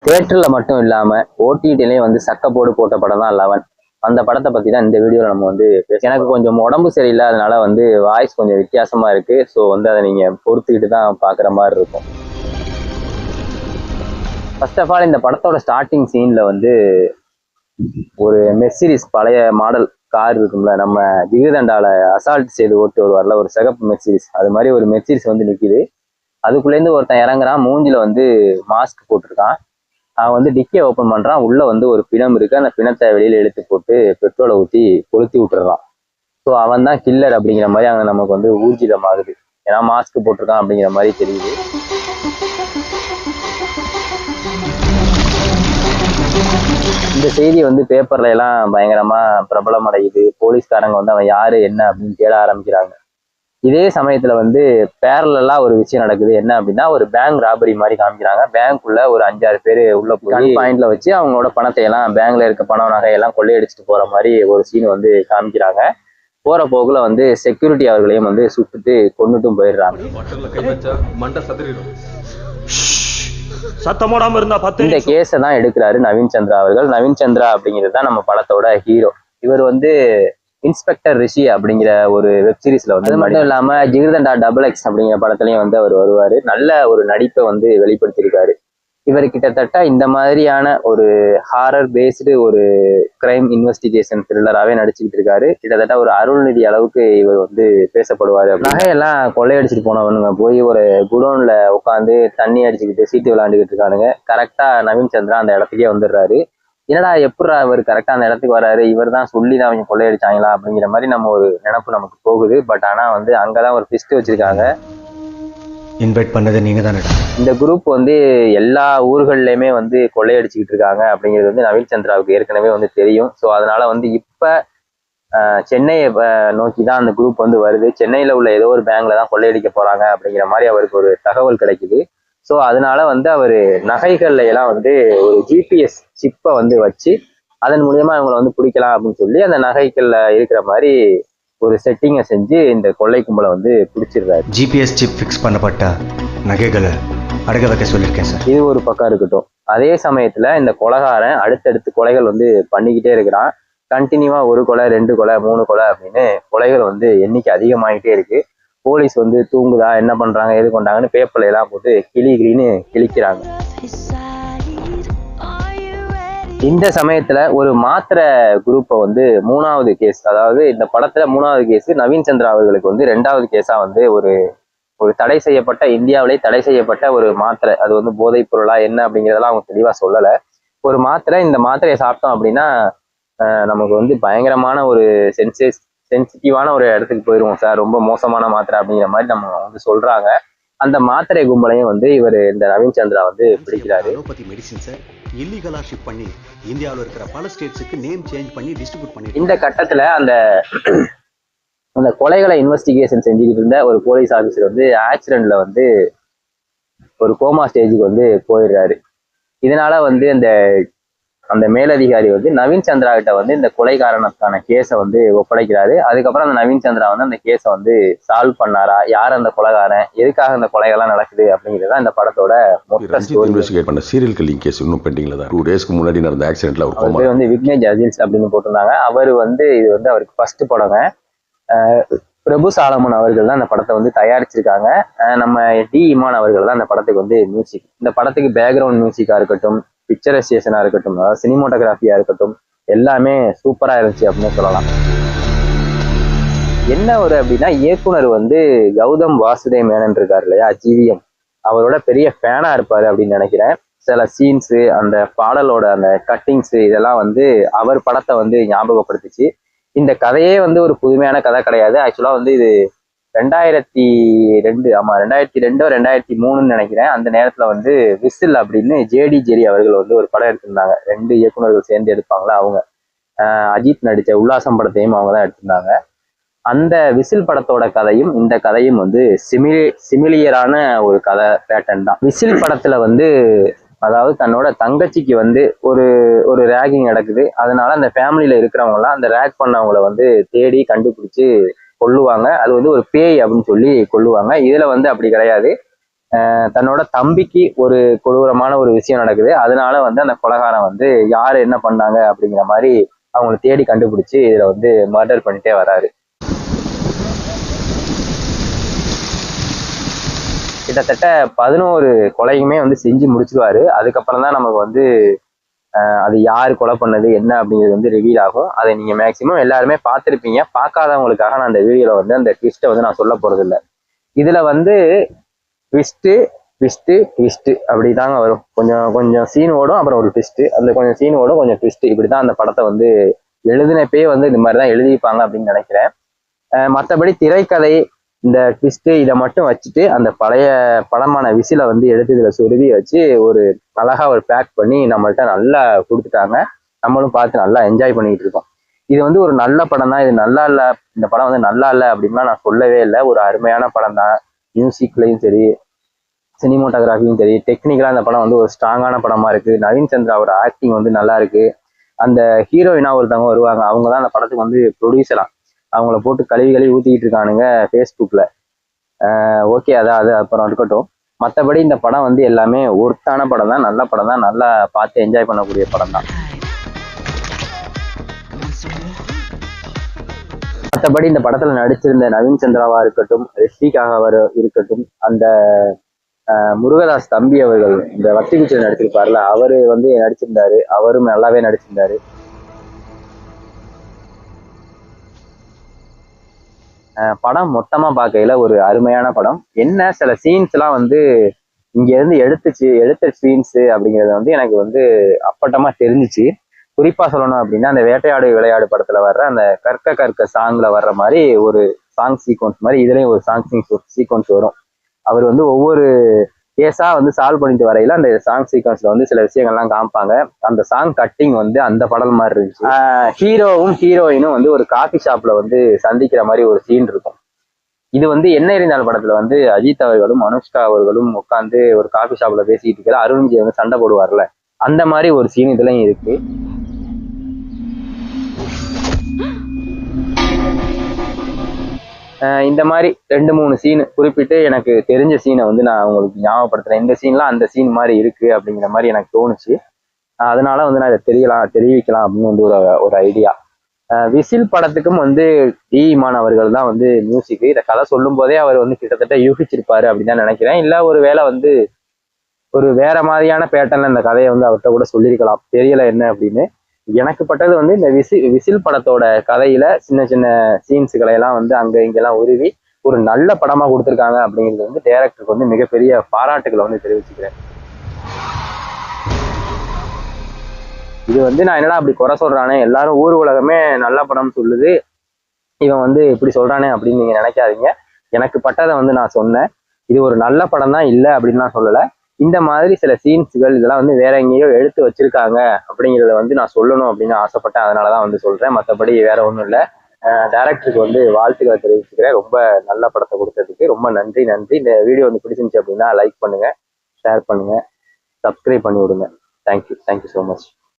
தியேட்டர்ல மட்டும் இல்லாம ஓடிடிலையும் வந்து சக்கப்போடு போட்ட படம் தான் 11. அந்த படத்தை பத்தி தான் இந்த வீடியோல நம்ம வந்து எனக்கு கொஞ்சம் உடம்பு சரியில்லை, அதனால வந்து வாய்ஸ் கொஞ்சம் வித்தியாசமா இருக்கு. ஸோ வந்து அதை நீங்க பொறுத்துக்கிட்டு தான் பாக்குற மாதிரி இருக்கும். ஃபர்ஸ்ட் ஆஃப் ஆல் இந்த படத்தோட ஸ்டார்டிங் சீன்ல வந்து ஒரு மெர்சிடிஸ் பழைய மாடல் கார் இருக்கும்ல, நம்ம ஜிகிர்தண்டால அசால்ட் செய்து ஓட்டு வருவார்ல ஒரு சிகப்பு மெர்சிடிஸ், அது மாதிரி ஒரு மெர்சிடிஸ் வந்து நிக்குது. அதுக்குள்ளேருந்து ஒருத்தன் இறங்குறான், மூஞ்சில வந்து மாஸ்க் போட்டிருக்கான். அவன் வந்து டிக்கே ஓப்பன் பண்றான், உள்ள வந்து ஒரு பிணம் இருக்கு. அந்த பிணத்தை வெளியில எடுத்து போட்டு பெட்ரோலை ஊற்றி கொளுத்தி விட்டுறான். ஸோ அவன் தான் கில்லர் அப்படிங்கிற மாதிரி அங்கே நமக்கு வந்து ஊர்ஜிதம் ஆகுது. ஏன்னா மாஸ்க் போட்டிருக்கான் அப்படிங்கிற மாதிரி தெரியுது. இந்த செய்தி வந்து பேப்பர்ல எல்லாம் பயங்கரமா பிரபலம் அடையுது. போலீஸ்காரங்க வந்து அவன் யாரு என்ன அப்படின்னு தேட ஆரம்பிக்கிறாங்க. இதே சமயத்துல வந்து பேரலா ஒரு விஷயம் நடக்குது. என்ன அப்படின்னா, ஒரு பேங்க் ராபரி மாதிரி காமிக்கிறாங்க. பேங்க்குள்ள ஒரு 5-6 பேர் உள்ள போய் பாயிண்ட்ல வச்சு அவங்களோட பணத்தை எல்லாம், பேங்க்ல இருக்க பணம் நகையெல்லாம் கொள்ளையடிச்சிட்டு போற மாதிரி ஒரு சீன் வந்து காமிக்கிறாங்க. போற போக்குல வந்து செக்யூரிட்டி அவர்களையும் வந்து சுட்டுட்டு கொண்டுட்டும் போயிடுறாங்க. இந்த கேஸை தான் எடுக்கிறாரு நவீன் சந்திரா அவர்கள். நவீன் சந்திரா அப்படிங்கிறது தான் நம்ம படத்தோட ஹீரோ. இவர் வந்து இன்ஸ்பெக்டர் ரிஷி அப்படிங்கிற ஒரு வெப் சீரிஸ்ல வந்து, அது மட்டும் இல்லாம ஜிகிர்தண்டா XX அப்படிங்கிற படத்துலயும் வந்து அவர் வருவாரு. நல்ல ஒரு நடிப்பை வந்து வெளிப்படுத்தியிருக்காரு. இவர் கிட்டத்தட்ட இந்த மாதிரியான ஒரு ஹாரர் பேஸ்டு ஒரு கிரைம் இன்வெஸ்டிகேஷன் த்ரில்லராகவே நடிச்சுக்கிட்டு இருக்காரு. கிட்டத்தட்ட ஒரு அருள்நிதி அளவுக்கு இவர் வந்து பேசப்படுவார். நகையெல்லாம் கொள்ளையடிச்சிட்டு போனவனுங்க போய் ஒரு குடோன்ல உட்காந்து தண்ணி அடிச்சுக்கிட்டு சீட்டு விளையாண்டுக்கிட்டு இருக்கானுங்க. கரெக்டா நவீன் சந்திரா அந்த இடத்துக்கே வந்துடுறாரு. என்னடா எப்படா இவர் கரெக்டா அந்த இடத்துக்கு வராரு, இவர் தான் சொல்லி தான் அவங்க கொள்ளையடிச்சாங்களா அப்படிங்கிற மாதிரி நம்ம ஒரு நினப்பு நமக்கு போகுது. பட் ஆனா வந்து அங்கதான் ஒரு ட்விஸ்ட் வச்சிருக்காங்க. இன்வைட் பண்ணது நீங்க தானே. இந்த குரூப் வந்து எல்லா ஊர்கள்லயுமே வந்து கொள்ளையடிச்சுக்கிட்டு இருக்காங்க அப்படிங்கிறது வந்து நவீன் சந்திராவுக்கு ஏற்கனவே வந்து தெரியும். ஸோ அதனால வந்து இப்ப சென்னையை நோக்கி தான் அந்த குரூப் வந்து வருது. சென்னையில உள்ள ஏதோ ஒரு பேங்க்ல தான் கொள்ளையடிக்க போறாங்க அப்படிங்கிற மாதிரி அவருக்கு ஒரு தகவல் கிடைக்குது. ஸோ அதனால வந்து அவர் நகைகள்ல எல்லாம் வந்து ஒரு ஜிபிஎஸ் சிப்பை வந்து வச்சு அதன் மூலியமா இவங்களை வந்து பிடிக்கலாம் அப்படின்னு சொல்லி அந்த நகைகள்ல இருக்கிற மாதிரி ஒரு செட்டிங்கை செஞ்சு இந்த கொள்ளை கும்பலை வந்து பிடிச்சிருக்காரு. ஜிபிஎஸ் சிப் ஃபிக்ஸ் பண்ணப்பட்ட நகைகளை அடக வைக்க சொல்லியிருக்கேன் சார். இது ஒரு பக்கம் இருக்கட்டும். அதே சமயத்துல இந்த கொலைகாரன் அடுத்தடுத்து கொலைகள் வந்து பண்ணிக்கிட்டே இருக்கிறான். கண்டினியூவா 1 கொலை 2 கொலை 3 கொலை அப்படின்னு கொலைகள் வந்து எண்ணிக்கை அதிகமாகிட்டே இருக்கு. போலீஸ் வந்து தூங்குதா, என்ன பண்றாங்க, எது கொண்டாங்கன்னு பேப்பர்ல எல்லாம் போட்டு கிளின்னு கிழிக்கிறாங்க. இந்த சமயத்துல ஒரு மாத்திரை குரூப்பை வந்து 3வது கேஸ், அதாவது இந்த படத்துல 3வது கேஸ் நவீன் சந்திரா அவர்களுக்கு வந்து 2வது கேஸா வந்து ஒரு தடை செய்யப்பட்ட, இந்தியாவிலே தடை செய்யப்பட்ட ஒரு மாத்திரை, அது வந்து போதைப் பொருளா என்ன அப்படிங்கிறதெல்லாம் அவங்க தெளிவா சொல்லலை. ஒரு மாத்திரை, இந்த மாத்திரையை சாப்பிட்டோம் அப்படின்னா நமக்கு வந்து பயங்கரமான ஒரு சென்சிட்டிவான ஒரு இடத்துக்கு போயிடுவோம் சார், ரொம்ப மோசமான மாத்திரை அப்படிங்கிற மாதிரி நம்ம வந்து சொல்றாங்க. அந்த மாத்திரை கும்பலையும் வந்து இவர் இந்த நவீன் சந்திரா வந்து பிடிக்கிறாரு. இல்லீகலா ஷிப் பண்ணி இந்தியாவில் இருக்கிற பல ஸ்டேட்ஸுக்கு நேம் சேஞ்ச் பண்ணி டிஸ்ட்ரிபியூட் பண்ணி இந்த கட்டத்துல அந்த கொலைகளை இன்வெஸ்டிகேஷன் செஞ்சுக்கிட்டு இருந்த ஒரு போலீஸ் ஆஃபீஸர் வந்து ஆக்சிடென்ட்ல வந்து ஒரு கோமா ஸ்டேஜுக்கு வந்து போயிடுறாரு. இதனால வந்து அந்த மேலதிகாரி வந்து நவீன் சந்திரா கிட்ட வந்து இந்த கொலை காரணத்துக்கான கேஸை வந்து ஒப்படைக்கிறாரு. அதுக்கப்புறம் அந்த நவீன் சந்திரா வந்து அந்த கேஸை வந்து சால்வ் பண்ணாரா, யார் அந்த கொலைகாரன், எதுக்காக அந்த கொலைகள்லாம் நடக்குது அப்படிங்கிறத இந்த படத்தோட மொத்த ஸ்டோரி. இன்வெஸ்டிகேட் பண்ண சீரியல் கில்லிங் கேஸ் இன்னும் பெண்டிங்ல தான். 2 டேஸ்க்கு முன்னாடி நடந்த ஆக்சிடென்ட்ல ஒரு கோமா வந்து விக்னேஷ் அஜில்ஸ் அப்படின்னு போட்டிருந்தாங்க. அவர் வந்து இது வந்து அவருக்கு ஃபர்ஸ்ட் படங்க. பிரபு சாலமன் அவர்கள் தான் அந்த படத்தை வந்து தயாரிச்சிருக்காங்க. நம்ம டி இமான் அவர்கள் தான் அந்த படத்துக்கு வந்து மியூசிக். இந்த படத்துக்கு பேக்ரவுண்ட் மியூசிக்கா இருக்கட்டும், பிக்சரைசேஷனா இருக்கட்டும், அதாவது சினிமோட்டோகிராஃபியா இருக்கட்டும், எல்லாமே சூப்பரா இருந்துச்சு அப்படின்னு சொல்லலாம். என்ன ஒரு அப்படின்னா, இயக்குனர் வந்து கௌதம் வாசுதேவ் மேனன் இருக்காரு இல்லையா, GVM, அவரோட பெரிய ஃபேனா இருப்பாரு அப்படின்னு நினைக்கிறேன். சில சீன்ஸு, அந்த பாடலோட அந்த கட்டிங்ஸு, இதெல்லாம் வந்து அவர் படத்தை வந்து ஞாபகப்படுத்துச்சு. இந்த கதையே வந்து ஒரு புதுமையான கதை கிடையாது. ஆக்சுவலா வந்து இது 2002, ஆமா 2002 2003 நினைக்கிறேன். அந்த நேரத்துல வந்து விசில் அப்படின்னு ஜேடி ஜெரி அவர்கள் வந்து ஒரு படம் எடுத்திருந்தாங்க. 2 இயக்குநர்கள் சேர்ந்து எடுப்பாங்களா அவங்க. அஜித் நடிச்ச உல்லாசம் படத்தையும் அவங்க தான் எடுத்திருந்தாங்க. அந்த விசில் படத்தோட கதையும் இந்த கதையும் வந்து சிமிலியரான ஒரு கதை பேட்டர்ன் தான். விசில் படத்துல வந்து அதாவது தன்னோட தங்கச்சிக்கு வந்து ஒரு ரேகிங் நடக்குது. அதனால அந்த ஃபேமிலியில இருக்கிறவங்கலாம் அந்த ரேக் பண்ணவங்களை வந்து தேடி கண்டுபிடிச்சு கொல்லுவாங்க. அது வந்து ஒரு பேய் அப்படின்னு சொல்லி கொல்லுவாங்க. இதுல வந்து அப்படி கிடையாது. தன்னோட தம்பிக்கு ஒரு கொடூரமான ஒரு விஷயம் நடக்குது. அதனால வந்து அந்த கொலைகாரன் வந்து யாரு என்ன பண்ணாங்க அப்படிங்கிற மாதிரி அவங்களை தேடி கண்டுபிடிச்சு இதுல வந்து மர்டர் பண்ணிட்டே வராரு. கிட்டத்தட்ட 11 கொலையுமே வந்து செஞ்சு முடிச்சிருவாரு. அதுக்கப்புறம் தான் நமக்கு வந்து அது யாரு கொலை பண்ணது என்ன அப்படிங்கிறது வந்து ரிவீல் ஆகும். அதை நீங்க மேக்சிமம் எல்லாருமே பார்த்துருப்பீங்க. பார்க்காதவங்களுக்காக நான் அந்த வீடியோல வந்து அந்த ட்விஸ்ட்டை வந்து நான் சொல்ல போறது இல்லை. இதுல வந்து ட்விஸ்ட்டு அப்படி தாங்க வரும். கொஞ்சம் கொஞ்சம் சீன் ஓடும், அப்புறம் ஒரு ட்விஸ்ட்டு, அந்த கொஞ்சம் சீன் ஓடும், கொஞ்சம் ட்விஸ்ட்டு, இப்படி தான் அந்த படத்தை வந்து எழுதினப்பே வந்து இந்த மாதிரி தான் எழுதிப்பாங்க அப்படின்னு நினைக்கிறேன். மற்றபடி திரைக்கதை இந்த ட்விஸ்ட்டு இதை மட்டும் வச்சுட்டு அந்த பழைய படமான விசிலை வந்து எடுத்து இதில் சொருவி வச்சு ஒரு அழகா ஒரு பேக் பண்ணி நம்மள்கிட்ட நல்லா கொடுத்துட்டாங்க. நம்மளும் பார்த்து நல்லா என்ஜாய் பண்ணிட்டு இருக்கோம். இது வந்து ஒரு நல்ல படம் தான். இது நல்லா இல்லை, இந்த படம் வந்து நல்லா இல்லை அப்படின்லாம் நான் சொல்லவே இல்லை. ஒரு அருமையான படம் தான். மியூசிக்லையும் சரி, சினிமோட்டோகிராஃபியும் சரி, டெக்னிக்கலாக அந்த படம் வந்து ஒரு ஸ்ட்ராங்கான படமா இருக்கு. நவீன் சந்திராவோட ஆக்டிங் வந்து நல்லா இருக்கு. அந்த ஹீரோயினா ஒருத்தவங்க வருவாங்க, அவங்க தான் அந்த படத்துக்கு வந்து ப்ரொடியூசரா. அவங்கள போட்டு கழுவி ஊத்திக்கிட்டு இருக்கானுங்க ஃபேஸ்புக்ல. ஓகே, அது அப்புறம் இருக்கட்டும். மற்றபடி இந்த படம் வந்து எல்லாமே ஒர்த்தான படம் தான், நல்ல படம் தான், நல்லா பார்த்து என்ஜாய் பண்ணக்கூடிய படம் தான். மற்றபடி இந்த படத்துல நடிச்சிருந்த நவீன் சந்திராவா இருக்கட்டும், ரிஷிகாக இருக்கட்டும், அந்த முருகதாஸ் தம்பி அவர்கள் இந்த வத்திகுச்சியில் நடிச்சிருப்பார்ல, அவரு வந்து நடிச்சிருந்தாரு. அவரும் நல்லாவே நடிச்சிருந்தாரு. படம் மொத்தமா பார்க்கையில ஒரு அருமையான படம். என்ன சில சீன்ஸ் எல்லாம் வந்து இங்க இருந்து எடுத்த சீன்ஸ் அப்படிங்கிறது வந்து எனக்கு வந்து அப்பட்டமா தெரிஞ்சிச்சு. குறிப்பா சொல்லணும் அப்படின்னா, அந்த வேட்டையாடு விளையாடு படத்துல வர்ற அந்த கற்க சாங்ல வர்ற மாதிரி ஒரு சாங் சீக்வன்ஸ் மாதிரி இதுலயும் ஒரு சாங் சீக்வன்ஸ் வரும். அவர் வந்து ஒவ்வொரு கேஸா வந்து சால்வ் பண்ணிட்டு வரையில அந்த சாங் சீக்வன்ஸ்ல வந்து சில விஷயங்கள்லாம் காமிப்பாங்க. அந்த சாங் கட்டிங் வந்து அந்த படம் மாதிரி இருந்துச்சு. ஹீரோவும் ஹீரோயினும் வந்து ஒரு காஃபி ஷாப்ல வந்து சந்திக்கிற மாதிரி ஒரு சீன் இருக்கும். இது வந்து என்ன எறிந்தால் படத்துல வந்து அஜித் அவர்களும் அனுஷ்கா அவர்களும் உட்காந்து ஒரு காஃபி ஷாப்ல பேசிக்கிட்டு இருக்கிற அருண் விஜய் வந்து சண்டை போடுவார்ல, அந்த மாதிரி ஒரு சீன் இதுலயும் இருக்கு. இந்த மாதிரி 2-3 சீன் குறிப்பிட்டு எனக்கு தெரிஞ்ச சீனை வந்து நான் உங்களுக்கு ஞாபகப்படுத்துறேன். இந்த சீன்லாம் அந்த சீன் மாதிரி இருக்கு அப்படிங்கிற மாதிரி எனக்கு தோணுச்சு. அதனால வந்து நான் இதை தெரிவிக்கலாம் அப்படின்னு வந்து ஒரு ஐடியா. விசில் படத்துக்கும் வந்து டி இமான் அவர்கள் தான் வந்து மியூசிக். இதை கதை சொல்லும் போதே அவர் வந்து கிட்டத்தட்ட யூகிச்சிருப்பாரு அப்படின்னு தான் நினைக்கிறேன். இல்லை ஒரு வேளை வந்து ஒரு வேற மாதிரியான பேட்டர்ன்ல இந்த கதையை வந்து அவர்கிட்ட கூட சொல்லியிருக்கலாம், தெரியல என்ன அப்படின்னு. எனக்கு பட்டது வந்து இந்த விசில் படத்தோட கதையில சின்ன சின்ன சீன்ஸுகளை எல்லாம் வந்து அங்க இங்கெல்லாம் உருவி ஒரு நல்ல படமா கொடுத்துருக்காங்க அப்படிங்கிறது வந்து டைரக்டருக்கு வந்து மிகப்பெரிய பாராட்டுகளை வந்து தெரிவிச்சுக்கிறேன். இது வந்து நான் என்னடா அப்படி குறை சொல்றானே, எல்லாரும் ஊர் உலகமே நல்ல படம் சொல்லுது, இவன் வந்து இப்படி சொல்றானே அப்படின்னு நீங்க நினைக்காதீங்க. எனக்கு பட்டதை வந்து நான் சொன்னேன். இது ஒரு நல்ல படம் தான் இல்லை அப்படின்னு நான் சொல்லலை. இந்த மாதிரி சில சீன்ஸுகள் இதெல்லாம் வந்து வேற எங்கேயோ எடுத்து வச்சிருக்காங்க அப்படிங்கிறத வந்து நான் சொல்லணும் அப்படின்னு ஆசைப்பட்டேன். அதனாலதான் வந்து சொல்றேன். மற்றபடி வேற ஒன்றும் இல்லை. டைரக்டருக்கு வந்து வாழ்த்துக்களை தெரிவிச்சுக்கிறேன். ரொம்ப நல்ல படத்தை கொடுத்ததுக்கு ரொம்ப நன்றி. இந்த வீடியோ வந்து பிடிச்சிருந்துச்சு அப்படின்னா லைக் பண்ணுங்க, ஷேர் பண்ணுங்க, சப்ஸ்கிரைப் பண்ணி விடுங்க. Thank you so much.